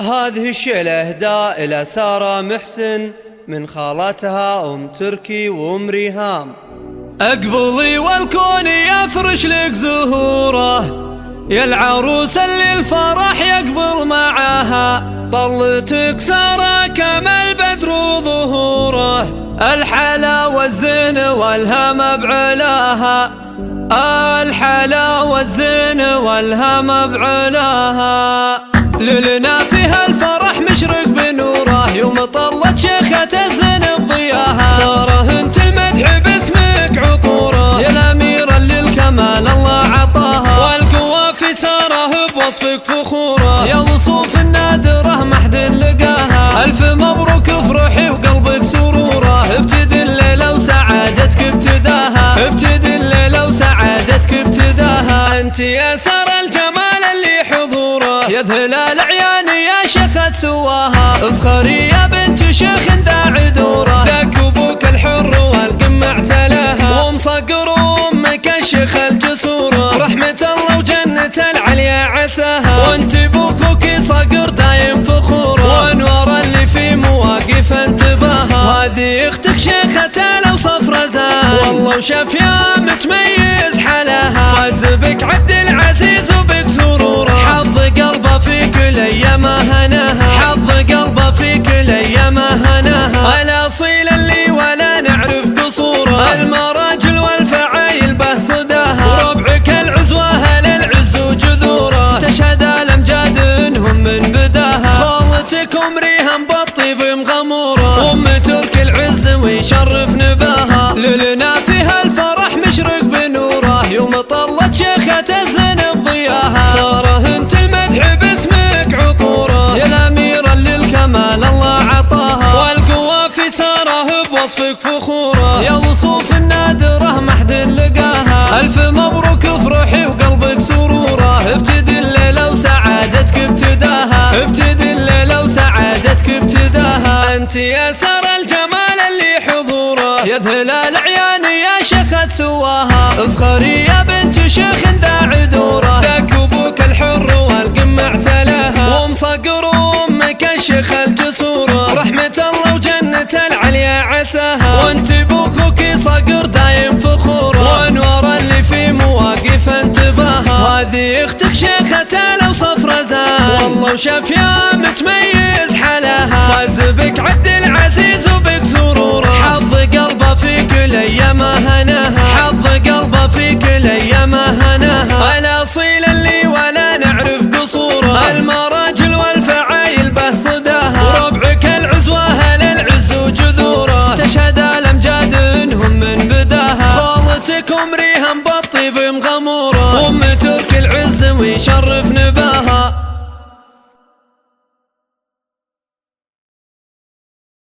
هذه الشيلة اهداء إلى سارة محسن من خالتها أم تركي وأم ريهام. اقبلي والكون يفرش لك زهوره، يا العروس اللي الفرح يقبل معاها. طلتك سارة كما البدر ظهوره، الحلا والزين والهم بعلاها، الحلا والزين والهم بعلاها. ليلنا فيها الفرح مشرق بنوره، يوم طلت شيخة الزين بضياها. سارة انت المدح باسمك عطوره، يا الأميرة اللي الكمال الله عطاها. والقوة في سارة بوصفك فخوره، يا وصوف النادرة ما حد لقاها. ألف مبروك افرحي وقلبك سروره، ابتدي الليلة وسعادتك ابتداها، ابتدي الليلة وسعادتك ابتداها. انت يا سارة الجمال اللي حضوره، يا ذلال عياني يا شيخة سواها. افخري يا بنت شيخ ذا عدوره، ذاك ابوك الحر والقمة اعتلاها. ومصقر امك الشيخ الجسوره، رحمة الله وجنة العليا عساها. وانت بوخوك صقر دايم فخوره، وانوار اللي في مواقف انتباها. وهذه اختك شيخة الأوصاف رزاها، والله وشاف يا متميز حلاها. فاز بك عبد العزيز وبك سروره، حظ قلبه في كل ايامه هناها، حظ قلبه في كل ايامه هناها. الاصيل اللي ولا نعرف قصوره، المراجل والفعايل به صداها. وربعك العزوة للعز وجذوره، تشهد الامجاد انهم من بداها. خالتك ام ريهام بالطيب مغموره، ام تركي العز ويشرف نباها. ليلنا فيها الفرح مشرق بنوره، يوم طلت شيخة الزين بضياها. سارة انت المدح باسمك عطوره، يا الأميرة اللي الكمال الله عطاها. والقوة في سارة بوصفك فخوره، يا وصوف النادرة ما حد لقاها. ألف مبروك افرحي وقلبك سروره، ابتدي الليلة وسعادتك ابتداها، ابتدي الليلة وسعادتك ابتداها. انت يا سارة الجمال اللي حضوره، يا ذلال عياني يا شيخة سواها. افخري يا بنت شيخ ذا عدوره، ذاك ابوك الحر والقمة اعتلاها. ومصقر امك الشيخ الجسوره، رحمة الله وجنة العليا عساها. وانت بوخوك صقر دايم فخوره، وانوار اللي في مواقف انتباها. وهذه اختك شيخة الأوصاف رزاها، والله وشاف يا متميز حلاها. فاز بك عبد العزيز وبك سروره، حظ قلبه في كل ايامه هناها، حظ قلبه في كل ايامه هناها. الاصيل اللي ولا نعرف قصوره، المراجل والفعايل به صداها. وربعك العزوة للعز وجذوره، تشهد الامجاد انهم من بداها. خالتك ام ريهام بالطيب